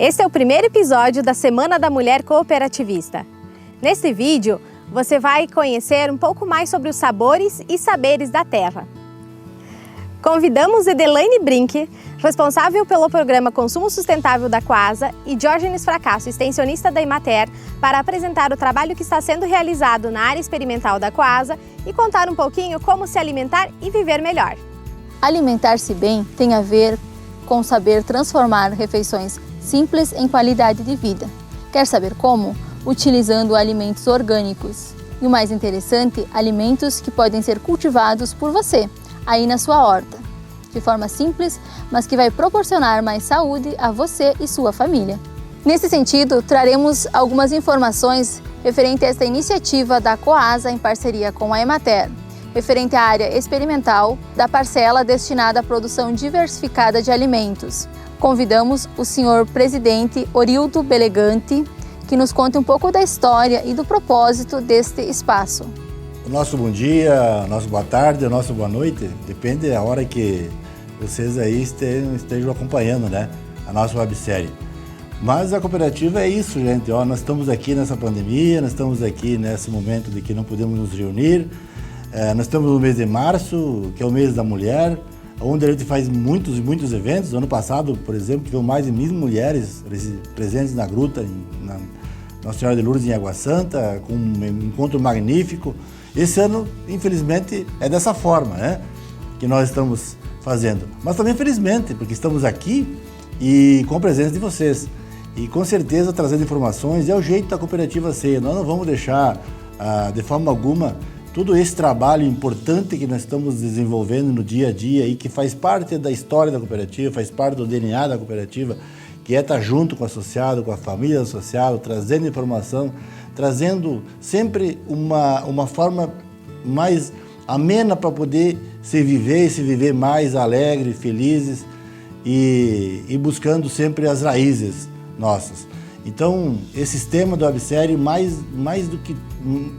Este é o primeiro episódio da Semana da Mulher Cooperativista. Neste vídeo, você vai conhecer um pouco mais sobre os sabores e saberes da terra. Convidamos Edelaine Brink, responsável pelo programa Consumo Sustentável da Coasa, e Diógenes Fracasso, extensionista da Emater, para apresentar o trabalho que está sendo realizado na área experimental da Coasa e contar um pouquinho como se alimentar e viver melhor. Alimentar-se bem tem a ver com saber transformar refeições simples em qualidade de vida. Quer saber como? Utilizando alimentos orgânicos. E o mais interessante, alimentos que podem ser cultivados por você, aí na sua horta, de forma simples, mas que vai proporcionar mais saúde a você e sua família. Nesse sentido, traremos algumas informações referente a esta iniciativa da Coasa em parceria com a Emater, referente à área experimental da parcela destinada à produção diversificada de alimentos. Convidamos o senhor presidente Orildo Belegante, que nos conte um pouco da história e do propósito deste espaço. O nosso bom dia, nosso boa tarde, o nosso boa noite, depende da hora que vocês aí estejam acompanhando, né, a nossa websérie. Mas a cooperativa é isso, gente. Nós estamos aqui nessa pandemia, nós estamos aqui nesse momento de que não podemos nos reunir. Nós estamos no mês de março, que é o mês da mulher, onde a gente faz muitos eventos. Ano passado, por exemplo, tivemos mais de 1.000 mulheres presentes na gruta, na Nossa Senhora de Lourdes, em Água Santa, com um encontro magnífico. Esse ano, infelizmente, é dessa forma, né, que nós estamos fazendo. Mas também felizmente, porque estamos aqui e com a presença de vocês. E com certeza trazendo informações, é o jeito da cooperativa ser. Nós não vamos deixar, de forma alguma, todo esse trabalho importante que nós estamos desenvolvendo no dia a dia e que faz parte da história da cooperativa, faz parte do DNA da cooperativa, que é estar junto com o associado, com a família do associado, trazendo informação, trazendo sempre uma forma mais amena para poder se viver mais alegre, felizes e buscando sempre as raízes nossas. Então, esse sistema do websérie, mais do que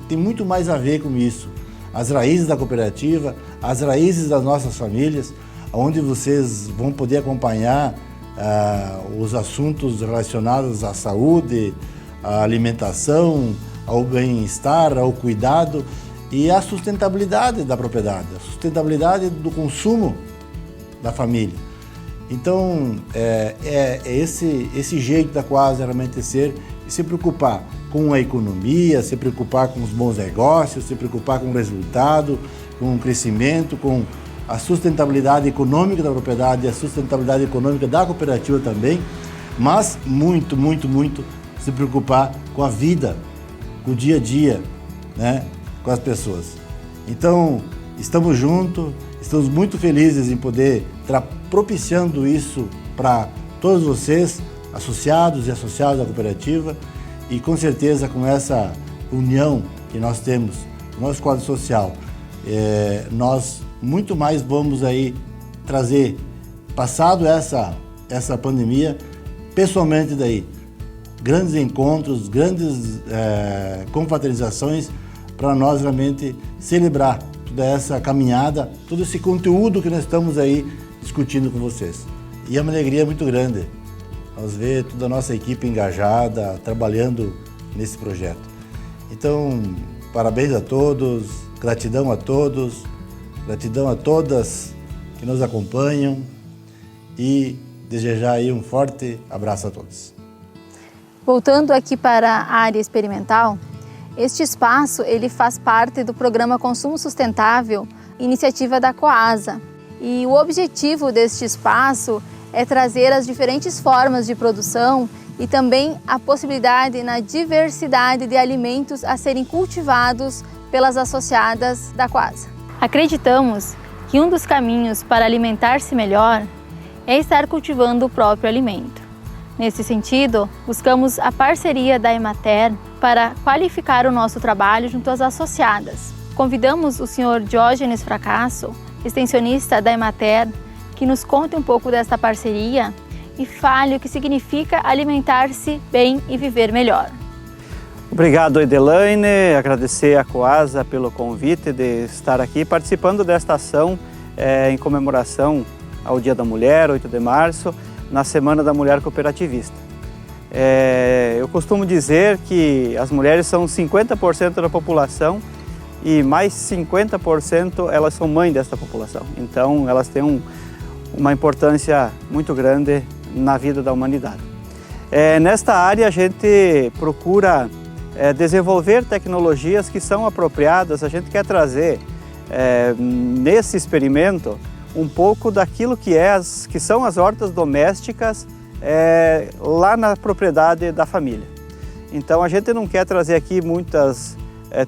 tem muito mais a ver com isso. As raízes da cooperativa, as raízes das nossas famílias, onde vocês vão poder acompanhar os assuntos relacionados à saúde, à alimentação, ao bem-estar, ao cuidado e à sustentabilidade da propriedade, a sustentabilidade do consumo da família. Então, esse jeito da Coasa realmente ser e se preocupar com a economia, se preocupar com os bons negócios, se preocupar com o resultado, com o crescimento, com a sustentabilidade econômica da propriedade e a sustentabilidade econômica da cooperativa também, mas muito se preocupar com a vida, com o dia a dia, né, com as pessoas. Então, estamos juntos, estamos muito felizes em poder estar propiciando isso para todos vocês, associados e associadas da cooperativa, e com certeza com essa união que nós temos no nosso quadro social, nós muito mais vamos aí trazer, passado essa pandemia, pessoalmente daí, grandes encontros, grandes confraternizações para nós realmente celebrar toda essa caminhada, todo esse conteúdo que nós estamos aí discutindo com vocês. E é uma alegria muito grande nós ver toda a nossa equipe engajada, trabalhando nesse projeto. Então, parabéns a todos, gratidão a todos, gratidão a todas que nos acompanham e desejar aí um forte abraço a todos. Voltando aqui para a área experimental, este espaço ele faz parte do programa Consumo Sustentável, iniciativa da Coasa. E o objetivo deste espaço é trazer as diferentes formas de produção e também a possibilidade na diversidade de alimentos a serem cultivados pelas associadas da Coasa. Acreditamos que um dos caminhos para alimentar-se melhor é estar cultivando o próprio alimento. Nesse sentido, buscamos a parceria da Emater para qualificar o nosso trabalho junto às associadas. Convidamos o senhor Diógenes Fracasso, extensionista da Emater, que nos conte um pouco desta parceria e fale o que significa alimentar-se bem e viver melhor. Obrigado, Edelaine, agradecer à Coasa pelo convite de estar aqui participando desta ação em comemoração ao Dia da Mulher, 8 de março, na Semana da Mulher Cooperativista. Eu costumo dizer que as mulheres são 50% da população e mais 50% elas são mães dessa população. Então elas têm uma importância muito grande na vida da humanidade. Nesta área a gente procura desenvolver tecnologias que são apropriadas. A gente quer trazer nesse experimento um pouco daquilo que são as hortas domésticas lá na propriedade da família. Então a gente não quer trazer aqui muitas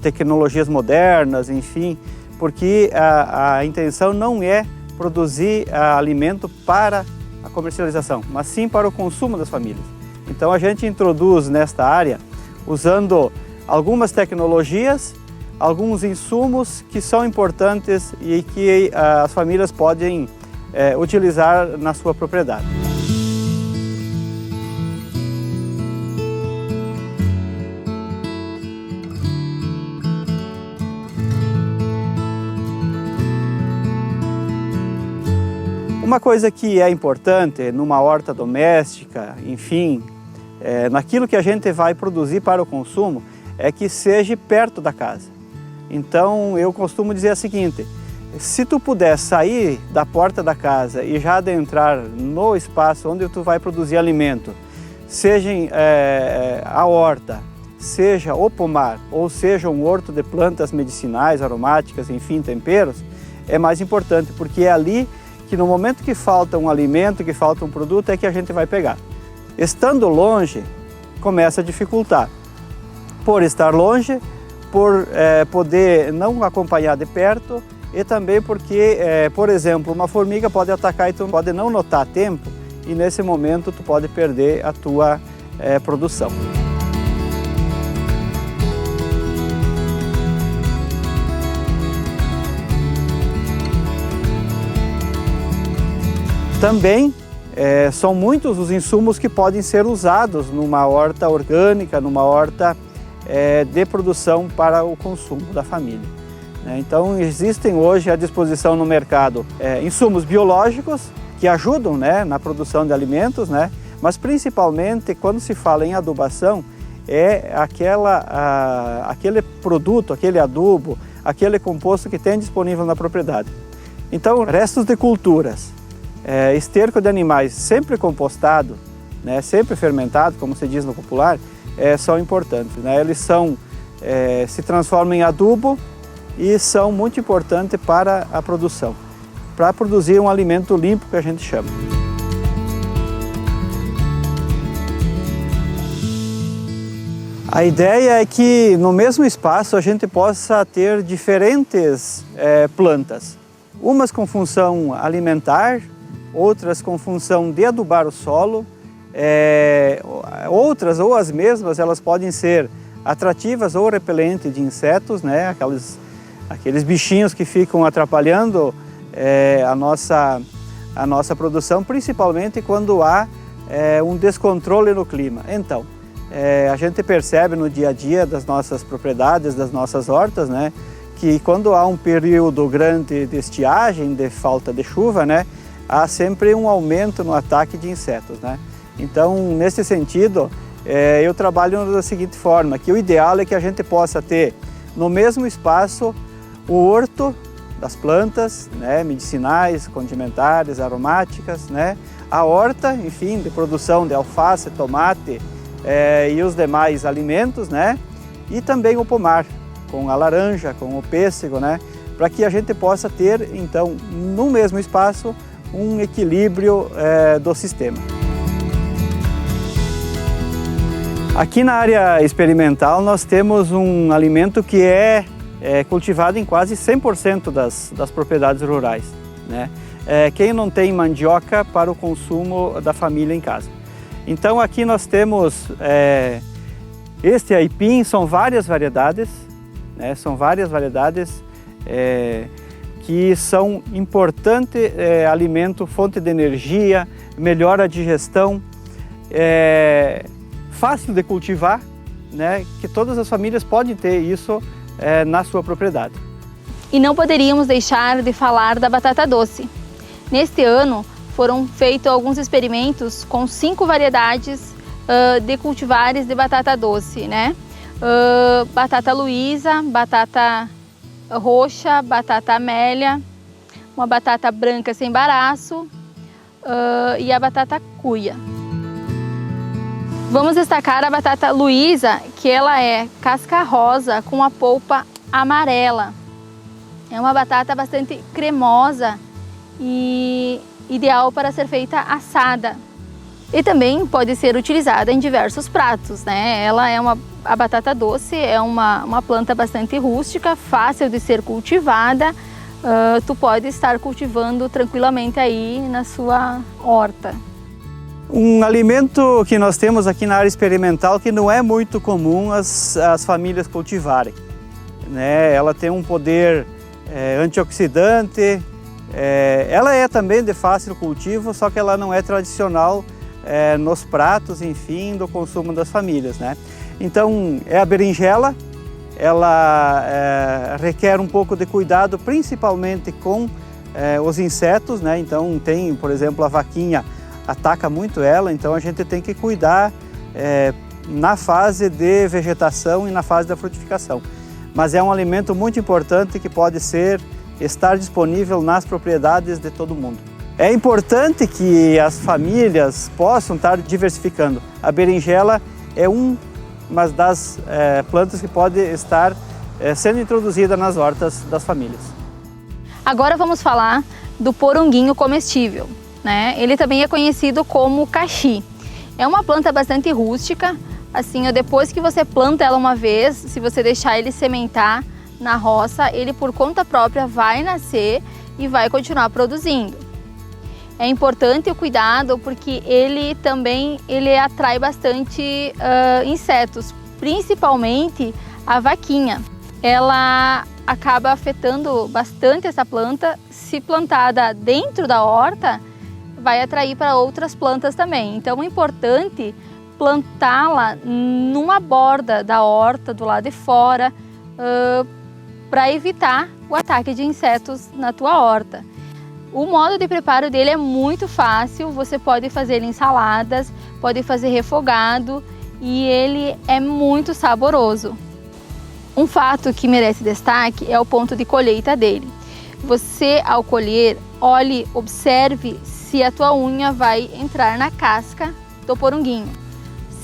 tecnologias modernas, enfim, porque a intenção não é produzir alimento para a comercialização, mas sim para o consumo das famílias. Então a gente introduz nesta área usando algumas tecnologias, alguns insumos que são importantes e que as famílias podem utilizar na sua propriedade. Uma coisa que é importante numa horta doméstica, enfim, naquilo que a gente vai produzir para o consumo, é que seja perto da casa. Então eu costumo dizer o seguinte: se tu puder sair da porta da casa e já adentrar no espaço onde tu vai produzir alimento, seja a horta, seja o pomar, ou seja um horto de plantas medicinais, aromáticas, enfim, temperos, é mais importante, porque é ali que no momento que falta um alimento, que falta um produto, é que a gente vai pegar. Estando longe, começa a dificultar. Por estar longe, por poder não acompanhar de perto e também porque, por exemplo, uma formiga pode atacar e tu pode não notar a tempo e nesse momento tu pode perder a tua produção. Também são muitos os insumos que podem ser usados numa horta orgânica, numa horta de produção para o consumo da família. Então existem hoje à disposição no mercado insumos biológicos que ajudam na produção de alimentos, mas principalmente quando se fala em adubação, aquele produto, aquele adubo, aquele composto que tem disponível na propriedade. Então restos de culturas, esterco de animais sempre compostado, sempre fermentado, como se diz no popular, são importantes. Eles se transformam em adubo e são muito importantes para a produção, para produzir um alimento limpo que a gente chama. A ideia é que no mesmo espaço a gente possa ter diferentes plantas, umas com função alimentar, outras com função de adubar o solo, outras ou as mesmas, elas podem ser atrativas ou repelentes de insetos, aqueles bichinhos que ficam atrapalhando a nossa produção, principalmente quando há um descontrole no clima. Então, a gente percebe no dia a dia das nossas propriedades, das nossas hortas, que quando há um período grande de estiagem, de falta de chuva, há sempre um aumento no ataque de insetos. Então, nesse sentido, eu trabalho da seguinte forma, que o ideal é que a gente possa ter no mesmo espaço o horto das plantas, medicinais, condimentares, aromáticas, a horta, enfim, de produção de alface, tomate e os demais alimentos, e também o pomar, com a laranja, com o pêssego, para que a gente possa ter, então, no mesmo espaço, um equilíbrio do sistema. Aqui na área experimental nós temos um alimento que é cultivado em quase 100% das propriedades rurais. Quem não tem mandioca para o consumo da família em casa. Então aqui nós temos este aipim, são várias variedades, que são importante alimento, fonte de energia, melhora a digestão, fácil de cultivar, que todas as famílias podem ter isso na sua propriedade. E não poderíamos deixar de falar da batata doce. Neste ano foram feitos alguns experimentos com 5 variedades de cultivares de batata doce, né? Batata Luísa, batata roxa, batata amélia, uma batata branca sem baraço e a batata cuia. Vamos destacar a batata Luísa, que ela é casca rosa com a polpa amarela. É uma batata bastante cremosa e ideal para ser feita assada. E também pode ser utilizada em diversos pratos, né? Ela é a batata doce é uma planta bastante rústica, fácil de ser cultivada. Tu pode estar cultivando tranquilamente aí na sua horta. Um alimento que nós temos aqui na área experimental que não é muito comum as famílias cultivarem, né? Ela tem um poder antioxidante, ela é também de fácil cultivo, só que ela não é tradicional nos pratos, enfim, do consumo das famílias, né? Então, é a berinjela, ela requer um pouco de cuidado, principalmente com os insetos, né? Então, tem, por exemplo, a vaquinha ataca muito ela, então a gente tem que cuidar na fase de vegetação e na fase da frutificação. Mas é um alimento muito importante que pode estar disponível nas propriedades de todo mundo. É importante que as famílias possam estar diversificando. A berinjela é uma das plantas que pode estar sendo introduzida nas hortas das famílias. Agora vamos falar do poronguinho comestível, né? Ele também é conhecido como caxi. É uma planta bastante rústica. Assim, depois que você planta ela uma vez, se você deixar ele sementar na roça, ele por conta própria vai nascer e vai continuar produzindo. É importante o cuidado porque ele atrai bastante insetos, principalmente a vaquinha. Ela acaba afetando bastante essa planta. Se plantada dentro da horta, vai atrair para outras plantas também. Então é importante plantá-la numa borda da horta, do lado de fora, para evitar o ataque de insetos na tua horta. O modo de preparo dele é muito fácil, você pode fazer ele em saladas, pode fazer refogado e ele é muito saboroso. Um fato que merece destaque é o ponto de colheita dele. Você, ao colher, olhe, observe se a tua unha vai entrar na casca do poronguinho.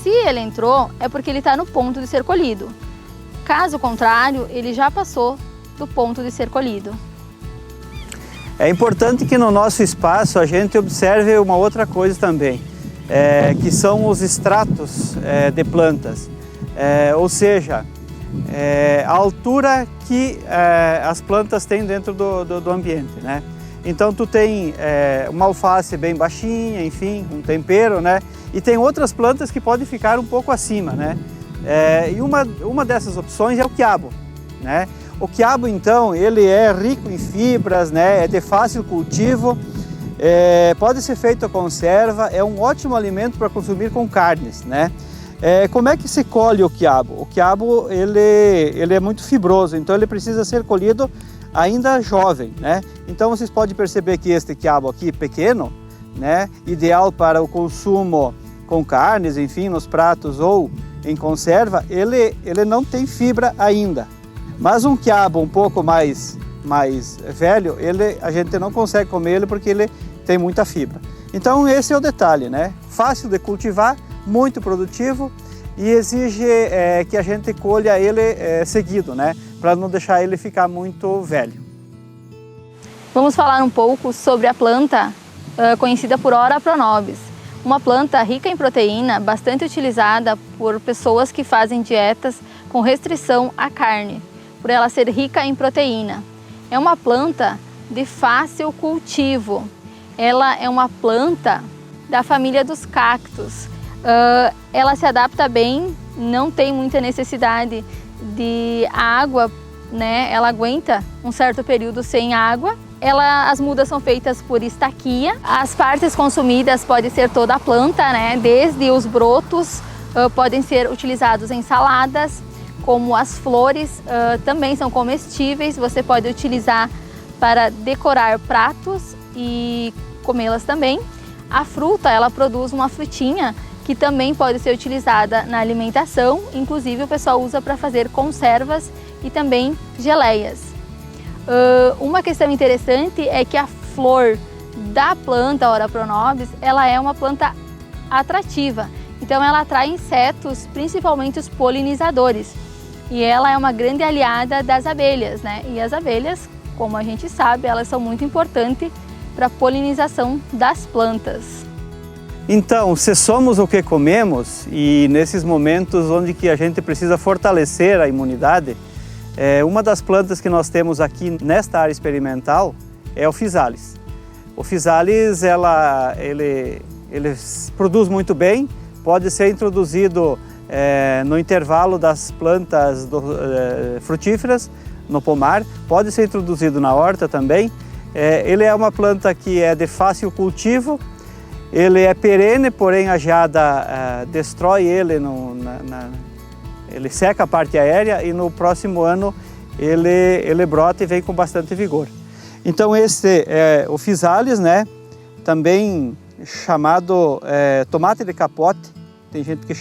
Se ele entrou, é porque ele está no ponto de ser colhido. Caso contrário, ele já passou do ponto de ser colhido. É importante que no nosso espaço a gente observe uma outra coisa também, que são os estratos de plantas, ou seja, a altura que as plantas têm dentro do ambiente, né? Então tu tem uma alface bem baixinha, enfim, um tempero, né? E tem outras plantas que podem ficar um pouco acima, né? E uma dessas opções é o quiabo, né? O quiabo, então, ele é rico em fibras, né? É de fácil cultivo, pode ser feito a conserva, é um ótimo alimento para consumir com carnes, né? Como é que se colhe o quiabo? O quiabo ele é muito fibroso, então ele precisa ser colhido ainda jovem, né? Então vocês podem perceber que este quiabo aqui pequeno, né? Ideal para o consumo com carnes, enfim, nos pratos ou em conserva, ele não tem fibra ainda. Mas um quiabo um pouco mais velho, a gente não consegue comer ele porque ele tem muita fibra. Então esse é o detalhe, né? Fácil de cultivar, muito produtivo e exige que a gente colha ele seguido, né? Para não deixar ele ficar muito velho. Vamos falar um pouco sobre a planta conhecida por Ora pronobis. Uma planta rica em proteína, bastante utilizada por pessoas que fazem dietas com restrição à carne, por ela ser rica em proteína. É uma planta de fácil cultivo. Ela é uma planta da família dos cactos. Ela se adapta bem, não tem muita necessidade de água, né? Ela aguenta um certo período sem água. As mudas são feitas por estaquia. As partes consumidas pode ser toda a planta, né? Desde os brotos podem ser utilizados em saladas, como as flores também são comestíveis. Você pode utilizar para decorar pratos e comê-las também. A fruta, ela produz uma frutinha que também pode ser utilizada na alimentação, inclusive o pessoal usa para fazer conservas e também geleias. Uma questão interessante é que a flor da planta Ora Pronobis, ela é uma planta atrativa, então ela atrai insetos, principalmente os polinizadores, e ela é uma grande aliada das abelhas, né? E as abelhas, como a gente sabe, elas são muito importantes para a polinização das plantas. Então, se somos o que comemos, e nesses momentos onde que a gente precisa fortalecer a imunidade, uma das plantas que nós temos aqui nesta área experimental é o Physalis. O Physalis, ele produz muito bem, pode ser introduzido no intervalo das plantas frutíferas, no pomar, pode ser introduzido na horta também. Ele é uma planta que é de fácil cultivo, ele é perene, porém a geada destrói ele, ele seca a parte aérea e no próximo ano ele brota e vem com bastante vigor. Então esse é o Physalis, né? Também chamado tomate de capote, tem gente que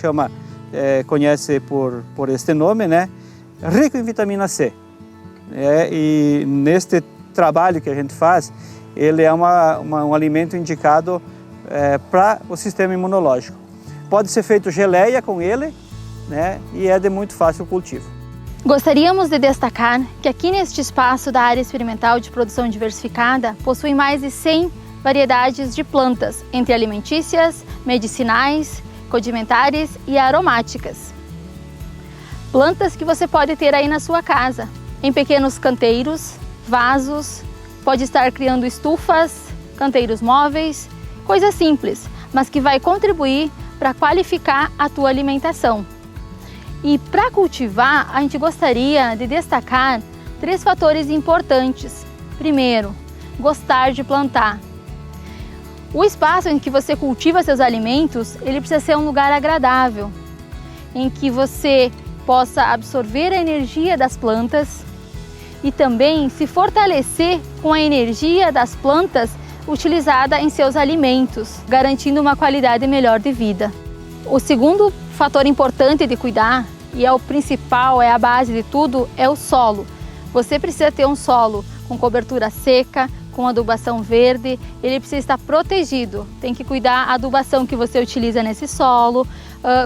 conhece por este nome, né? Rico em vitamina C. E neste trabalho que a gente faz, ele é um alimento indicado para o sistema imunológico. Pode ser feito geleia com ele, né? E é de muito fácil cultivo. Gostaríamos de destacar que aqui neste espaço da área experimental de produção diversificada possui mais de 100 variedades de plantas, entre alimentícias, medicinais, condimentares e aromáticas. Plantas que você pode ter aí na sua casa, em pequenos canteiros, vasos, pode estar criando estufas, canteiros móveis, coisas simples, mas que vai contribuir para qualificar a tua alimentação. E para cultivar, a gente gostaria de destacar 3 fatores importantes. Primeiro, gostar de plantar. O espaço em que você cultiva seus alimentos, ele precisa ser um lugar agradável, em que você possa absorver a energia das plantas e também se fortalecer com a energia das plantas utilizada em seus alimentos, garantindo uma qualidade melhor de vida. O segundo fator importante de cuidar, e é o principal, é a base de tudo, é o solo. Você precisa ter um solo com cobertura seca, com adubação verde, ele precisa estar protegido. Tem que cuidar a adubação que você utiliza nesse solo,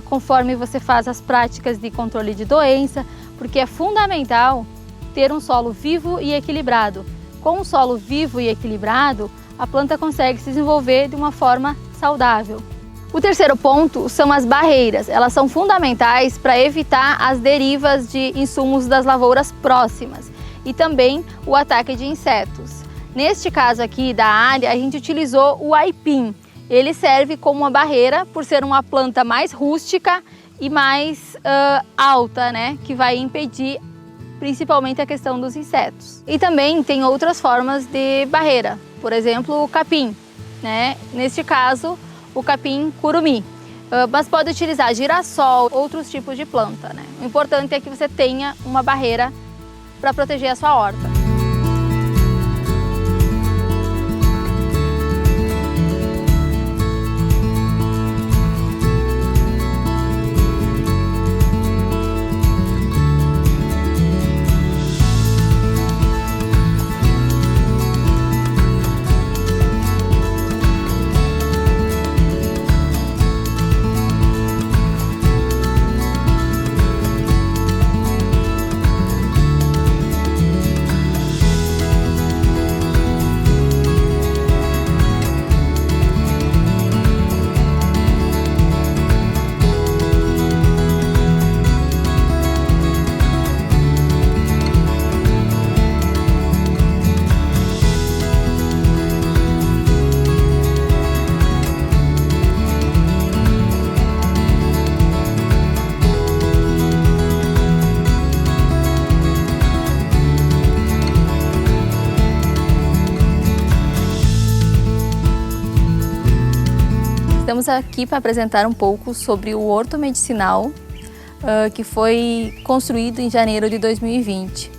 conforme você faz as práticas de controle de doença, porque é fundamental ter um solo vivo e equilibrado. Com um solo vivo e equilibrado, a planta consegue se desenvolver de uma forma saudável. O terceiro ponto são as barreiras. Elas são fundamentais para evitar as derivas de insumos das lavouras próximas e também o ataque de insetos. Neste caso aqui da área, a gente utilizou o aipim. Ele serve como uma barreira por ser uma planta mais rústica e mais alta, né? Que vai impedir principalmente a questão dos insetos. E também tem outras formas de barreira, por exemplo, o capim, né? Neste caso, o capim curumi. Mas pode utilizar girassol, outros tipos de planta, né? O importante é que você tenha uma barreira para proteger a sua horta. Estamos aqui para apresentar um pouco sobre o horto medicinal que foi construído em janeiro de 2020.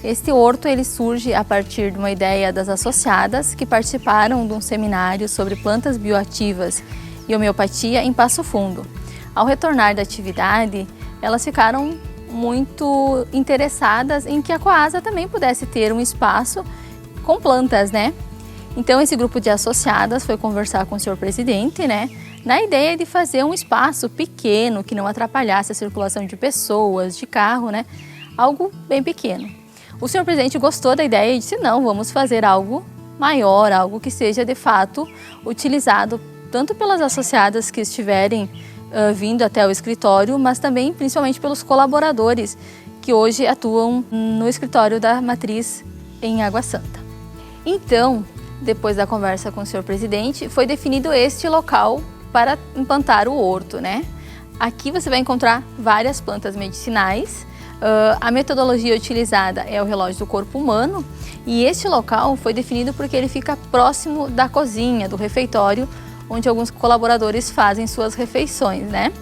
Este horto ele surge a partir de uma ideia das associadas que participaram de um seminário sobre plantas bioativas e Homeopatia em Passo Fundo. Ao retornar da atividade, elas ficaram muito interessadas em que a Coasa também pudesse ter um espaço com plantas, né? Então esse grupo de associadas foi conversar com o senhor presidente, né? Na ideia de fazer um espaço pequeno que não atrapalhasse a circulação de pessoas, de carro, né? Algo bem pequeno. O senhor presidente gostou da ideia e disse, não, vamos fazer algo maior, algo que seja de fato utilizado tanto pelas associadas que estiverem vindo até o escritório, mas também principalmente pelos colaboradores que hoje atuam no escritório da matriz em Água Santa. Então, depois da conversa com o senhor presidente, foi definido este local para implantar o horto, né? Aqui você vai encontrar várias plantas medicinais. A metodologia utilizada é o relógio do corpo humano e este local foi definido porque ele fica próximo da cozinha, do refeitório, onde alguns colaboradores fazem suas refeições, né?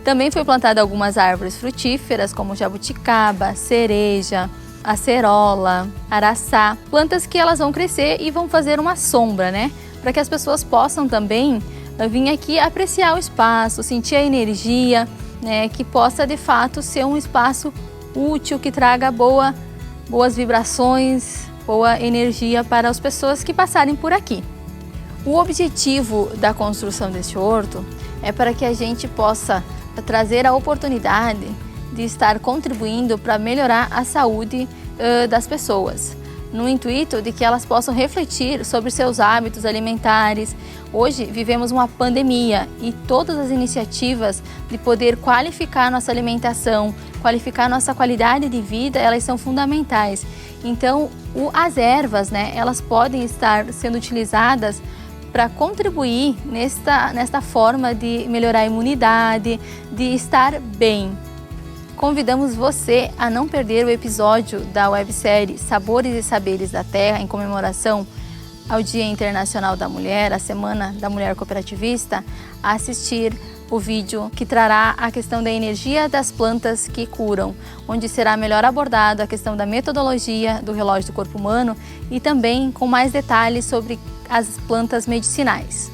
Também foi plantada algumas árvores frutíferas, como jabuticaba, cereja, acerola, araçá, plantas que elas vão crescer e vão fazer uma sombra, né? Para que as pessoas possam também vir aqui apreciar o espaço, sentir a energia, né? Que possa de fato ser um espaço útil, que traga boas vibrações, boa energia para as pessoas que passarem por aqui. O objetivo da construção deste horto é para que a gente possa trazer a oportunidade de estar contribuindo para melhorar a saúde das pessoas, no intuito de que elas possam refletir sobre seus hábitos alimentares. Hoje vivemos uma pandemia e todas as iniciativas de poder qualificar nossa alimentação, qualificar nossa qualidade de vida, elas são fundamentais. Então, as ervas, né, elas podem estar sendo utilizadas para contribuir nesta forma de melhorar a imunidade, de estar bem. Convidamos você a não perder o episódio da websérie Sabores e Saberes da Terra, em comemoração ao Dia Internacional da Mulher, a Semana da Mulher Cooperativista, a assistir o vídeo que trará a questão da energia das plantas que curam, onde será melhor abordado a questão da metodologia do relógio do corpo humano e também com mais detalhes sobre as plantas medicinais.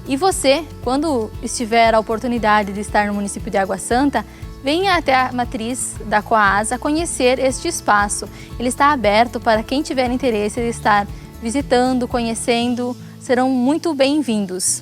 E você, quando estiver a oportunidade de estar no município de Água Santa, venha até a matriz da Coasa conhecer este espaço. Ele está aberto para quem tiver interesse de estar visitando, conhecendo, serão muito bem-vindos.